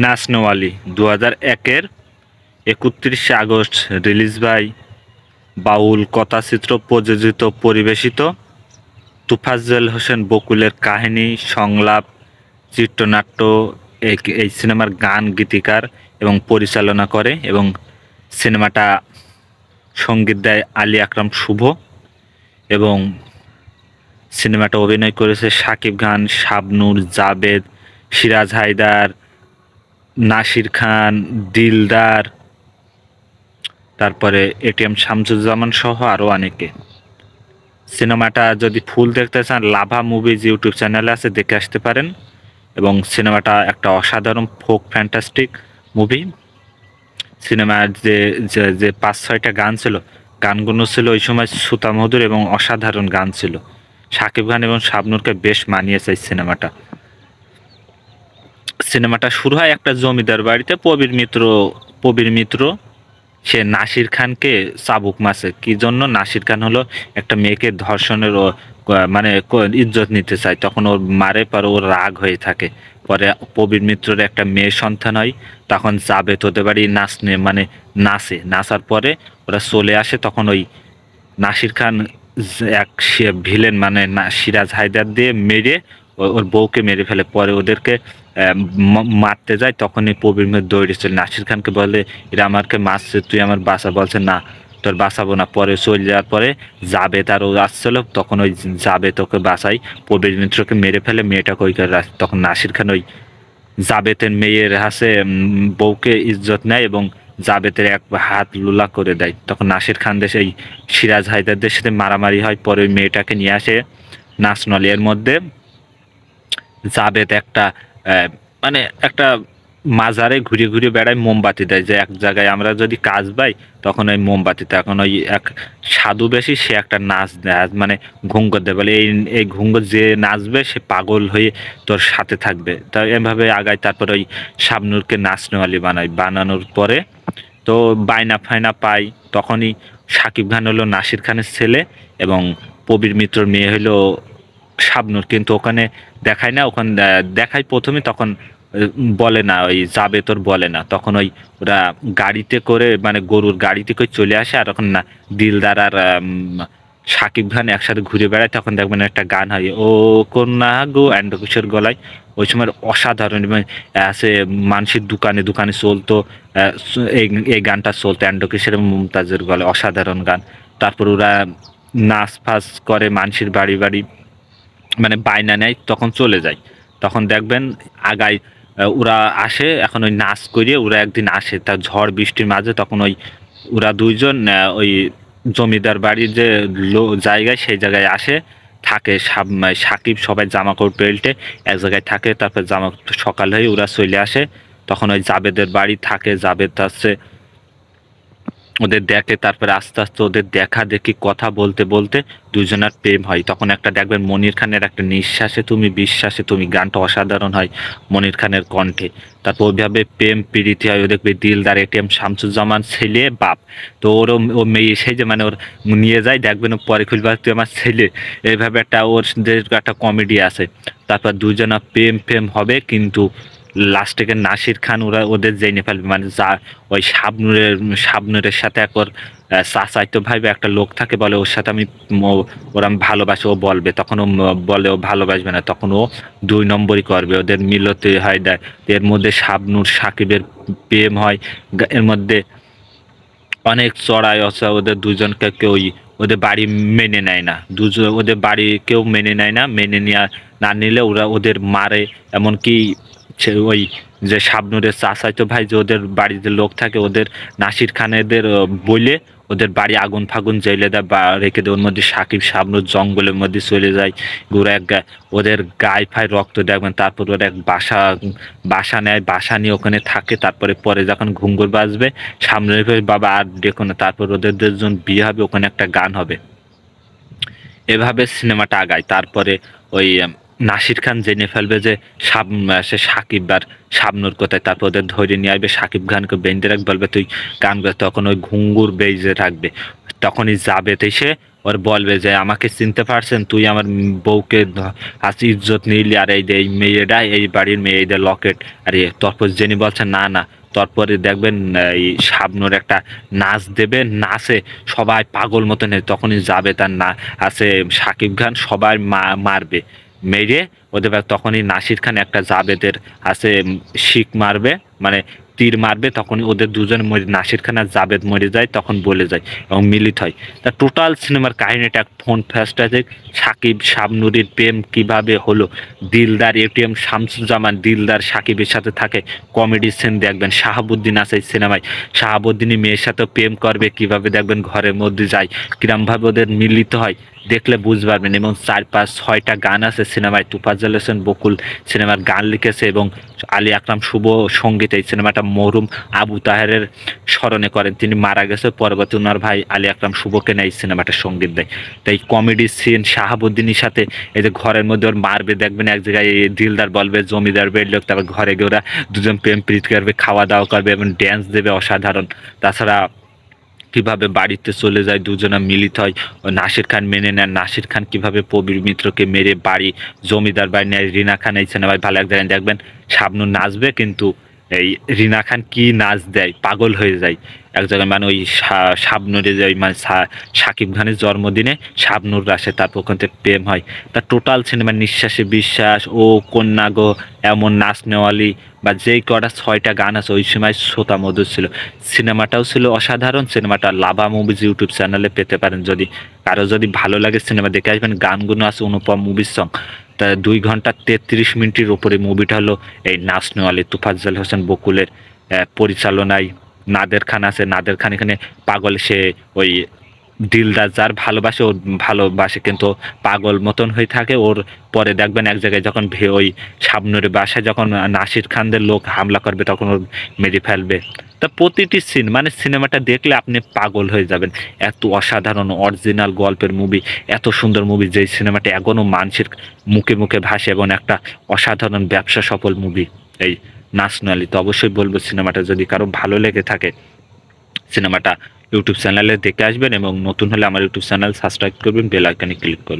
নাচনওয়ালি 2001-এর 31শে August release by বাউল কথাচিত্র প্রযোজিত পরিবেশিত তোফাজ্জল হোসেন বকুলের কাহিনী সংলাপ চিত্রনাট্য এই সিনেমার গান গীতিকার এবং পরিচালনা করে এবং সিনেমাটা সঙ্গীত দেয় আলী আকরাম শুভ এবং সিনেমাটা অভিনয় করেছে শাকিব খান, শাবনূর, জাবেদ, সিরাজ হায়দার, নাসির খান, দিলদার, তারপরে এটিএম শামসুজ্জামান সহ আরও অনেকে। সিনেমাটা যদি ফুল দেখতে চান লাভা মুভিজ ইউটিউব চ্যানেলে আছে, দেখে আসতে পারেন। এবং সিনেমাটা একটা অসাধারণ ফোক ফ্যান্টাস্টিক মুভি। সিনেমার যে 5-6টা গান ছিল, গানগুলো ছিল ওই সময় সুতামধুর এবং অসাধারণ গান ছিল। শাকিব খান এবং শাবনূরকে বেশ মানিয়েছে এই সিনেমাটা শুরু হয় একটা জমিদার বাড়িতে। প্রবীর মিত্র সে নাসির খানকে চাবুক মাসে কি জন্য? নাসির খান হলো একটা মেয়েকে ধর্ষণের মানে ইজ্জত নিতে চায়, তখন ওর মারে পরে ওর রাগ হয়ে থাকে। পরে প্রবীর মিত্রের একটা মেয়ে সন্তান হয়, তখন জাবেদ ওদের বাড়ি নাচার পরে ওরা চলে আসে। তখন ওই নাসির খান এক ভিলেন মানে সিরাজ হায়দার দিয়ে মেরে ওর বউকে মেরে ফেলে। পরে ওদেরকে মারতে যায়, তখনই প্রবীর মিত্র দৌড়ে চলে নাসির খানকে বলে, এরা আমাকে মারছে, তুই আমার বাঁচা। বলছে না, তোর বাঁচাবো না। পরে চলে যাওয়ার পরে জাবেদ আর ও আসছিল, তখন ওই জাবেদ ওকে বাঁচাই, প্রবীর মিত্রকে মেরে ফেলে। মেয়েটাকে ওই তখন নাসির খান ওই জাবেদের মেয়ের হাসে বউকে ইজ্জত নেয় এবং জাবেদের এক হাত লুলা করে দেয়। তখন নাসির খান দেশে এই সিরাজ হায়দারদের সাথে মারামারি হয়। পরে ওই মেয়েটাকে নিয়ে আসে নাচনলি। এর মধ্যে জাবেদ মানে একটা মাজারে ঘুরে ঘুরে বেড়ায়, মোমবাতি দেয়, যে এক জায়গায় আমরা যদি কাজ পাই তখন ওই মোমবাতিতে। এখন ওই এক সাধু বেশি সে একটা নাচ দেয়, মানে ঘুঙ্গর দেয়, বলে এই ঘুঙ্গর যে নাচবে সে পাগল হয়ে তোর সাথে থাকবে। তা এভাবে আগায়। তারপরে ওই শাবনূরকে নাচনেওয়ালি বানানোর পরে তো বায়না ফায়না পাই। তখনই শাকিব খান হলো নাসির খানের ছেলে এবং প্রবীর মিত্রর মেয়ে হলো শাবনূর। কিন্তু ওখানে দেখায় না, ওখানে দেখায় প্রথমে, তখন বলে না, ওই যাবে তোর বলে না। তখন ওই ওরা গাড়িতে করে মানে গরুর গাড়িতে করে চলে আসে। আর এখন না দিলদার আর শাকিব খান একসাথে ঘুরে বেড়ায়। তখন দেখবেন একটা গান হয়, ও কন্যা গো অ্যান্ডকিশোর গলায়। ওই সময় অসাধারণ আছে, মানুষের দোকানে দোকানে চলতো এই গানটা চলতো অ্যান্ডকিশোর এবং মুমতাজের গলায়, অসাধারণ গান। তারপর ওরা নাচ ফাচ করে মানুষের বাড়ি বাড়ি, মানে বায়না নেয়, তখন চলে যায়। তখন দেখবেন আগায় ওরা আসে। এখন ওই নাচ করিয়ে ওরা একদিন আসে তার ঝড় বৃষ্টির মাঝে। তখন ওরা দুইজন ওই জমিদার বাড়ির যে জায়গায় সেই জায়গায় আসে, থাকে। সাকিব সবাই জামা কাপড় পেল্টে এক জায়গায় থাকে। তারপর সকাল হয়ে ওরা চলে আসে। তখন ওই জাবেদের বাড়ি থাকে। জাবেদ আছে ওদের দেখে। তারপরে আস্তে আস্তে ওদের দেখা দেখি কথা বলতে বলতে দুজনের প্রেম হয়। তখন একটা দেখবেন মনির খানের একটা নিঃশ্বাসে তুমি বিশ্বাসে তুমি, গানটা অসাধারণ হয় মনির খানের কণ্ঠে। তারপর ওইভাবে প্রেম প্রীতি হয়। ও দেখবে দিলদার এটিএম শামসুজ্জামান ছেলে বাপ। তো ও মেয়ে সেই যে মানে ওর নিয়ে যায়, দেখবেন পরে খুলবার তুই আমার ছেলে, এইভাবে একটা ওর যে একটা কমেডি আছে। তারপর দুজনা প্রেম হবে, কিন্তু লাস্টে নাসির খান ওদের জেনে ফেলবে, মানে যা ওই শাবনুরের সাথে এক ওর চাচাইতো ভাই একটা লোক থাকে, বলে ওর সাথে ওরা ভালোবাসে। ও বলবে, তখন ও বলে ও ভালোবাসবে না, তখন ও 2 নম্বরই করবে। ওদের মিলতে হয় দেয়। এর মধ্যে শাবনুর সাকিবের প্রেম হয়। এর মধ্যে অনেক চড়াই আছে। ওদের দুজনকে ওদের বাড়ি মেনে নেয় না। ওদের বাড়ি কেউ মেনে নেয় না। মেনে নেওয়া না নিলে ওরা ওদের মারে। এমনকি ওই যে শাবনুরের চাচাইতো ভাই যে ওদের বাড়িতে লোক থাকে, ওদের নাসির খানেদের বলে ওদের বাড়ি আগুন ফাগুন জ্বেলে দেয় বা রেখে দেয়। ওর মধ্যে সাকিব শাবনুর জঙ্গলের মধ্যে চলে যায়। ওরা ওদের গায়ে ফায় রক্ত দেখবেন। তারপর ওরা এক বাসা নেয়, বাসা নিয়ে ওখানে থাকে। তারপরে পরে যখন ঘুঙ্গুর বাজবে সামনে বাবা আর দেখো না, তারপর ওদের দুজন বিয়ে হবে, ওখানে একটা গান হবে। এভাবে সিনেমাটা আগায়। তারপরে ওই নাসির খান জেনে ফেলবে যে সে সাকিব আর শাবনুর কোথায়। তারপর ওদের ধরে নিয়ে আসবে, সাকিব খানকে বেঁধে রাখবে, বলবে তুই গান গাছ। তখন ওই ঘুঙ্গুর বেজে রাখবে। তখনই জাবেদ এসে ওর বলবে যে আমাকে চিনতে পারছেন, তুই আমার বউকে আজ ইজ্জত নিলি, আর এই যে এই মেয়েটা এই বাড়ির মেয়ে, এই যে লকেট। আরে তারপর জেনি বলছে না না, তারপরে দেখবেন এই শাবনূর একটা নাচ দেবে, নাচে সবাই পাগল মতন তখনই যাবে তার না আছে সাকিব খান, সবাই মারবে, মেরে ওদের তখনই নাসির খান একটা জাবেদের আছে শিক মারবে, মানে তীর মারবে, তখন ওদের দুজন নাসির খান আর জাবেদ মরে যায়, তখন বলে যায় এবং মিলিত হয়। তা টোটাল সিনেমার কাহিনীটা ফোন ফাস্টাতে সাকিব শাবনূরের প্রেম কিভাবে হলো, দিলদার এটিএম শামসুজ্জামান দিলদার সাকিবের সাথে থাকে, কমেডি সিন দেখবেন, শাহাবুদ্দিন আছে এই সিনেমায়, শাহাবুদ্দিনই মেয়ের সাথে প্রেম করবে কিভাবে দেখবেন, ঘরের মধ্যে যায় কিরমভাবে ওদের মিলিত হয়, দেখলে বুঝতে পারবেন। এবং 4-5-6টা গান আছে সিনেমায়, তোফাজ্জল হোসেন বকুল সিনেমার গান লিখেছে এবং আলী আকরাম শুভ সঙ্গীত। এই সিনেমাটা মরহুম আবু তাহেরের স্মরণে করেন, তিনি মারা গেছে, পরবর্তী ওনার ভাই আলী আকরাম শুভকে নিয়ে এই সিনেমাটা সঙ্গীত দেয়। তাই কমেডি সিন শাহাবুদ্দিনের সাথে এই যে ঘরের মধ্যে ওর মারবে দেখবেন, এক জায়গায় দিলদার বলবে জমিদার বেড লোক, তারপর ঘরে গিয়ে ওরা দুজন প্রেম প্রীত করবে, খাওয়া দাওয়া করবে এবং ড্যান্স দেবে অসাধারণ। তাছাড়া কিভাবে বাড়িতে চলে যায়, দুজনা মিলিত হয়, নাসির খান মেনে নেন, নাসির খান কিভাবে প্রবীর মিত্রকে মেরে বাড়ি জমিদার বাড়ি নেয়, রিনা খান এই সিনেমায় ভালো এক জায়গায় দেখবেন শাবনূর নাচবে, কিন্তু এই রিনা খান কি নাচ দেয়, পাগল হয়ে যায় এক জায়গায়, মানে ওই শাবনূরে যে মানে সাকিব খানের জন্মদিনে শাবনূর আসে, তারপর ওখান থেকে প্রেম হয়। তা টোটাল সিনেমার নিঃশ্বাসে বিশ্বাস, ও কন্যা গো, এমন নাচ নেওয়ালি, বা যেই কটা 6টা গান আছে ওই সময় শ্রোতা মধুর ছিল। সিনেমাটাও ছিল অসাধারণ। সিনেমাটা লাভা মুভিজ ইউটিউব চ্যানেলে পেতে পারেন, যদি কারো যদি ভালো লাগে সিনেমা দেখে আসবেন। গানগুলো আছে অনুপম মুভির সং। তা 2 ঘন্টা 33 মিনিটের উপরে মুভিটা হলো এই নাচ নেওয়ালি, তোফাজ্জল হোসেন বকুলের পরিচালনায়। নাদের খান আছে, নাদের খান এখানে পাগল, সে ওই দিলদার যার ভালোবাসে, ওর ভালোবাসে কিন্তু পাগল মতন হয়ে থাকে। ওর পরে দেখবেন এক জায়গায় যখন ওই শাবনূরের বাসায় যখন নাসির খানদের লোক হামলা করবে, তখন ওর মেরে ফেলবে। তা প্রতিটি সিন, মানে সিনেমাটা দেখলে আপনি পাগল হয়ে যাবেন, এত অসাধারণ অরিজিনাল গল্পের মুভি, এত সুন্দর মুভি, যেই সিনেমাটা এখনও মানুষের মুখে মুখে ভাসে, এবং একটা অসাধারণ ব্যবসা সফল মুভি এই নাচনালি। তো অবশ্যই বলবো সিনেমাটা যদি কারো ভালো লেগে থাকে, সিনেমাটা ইউটিউব চ্যানেলে দেখে আসবেন, এবং নতুন হলে আমার ইউটিউব চ্যানেল সাবস্ক্রাইব করবেন, বেল আইকনে ক্লিক করবেন।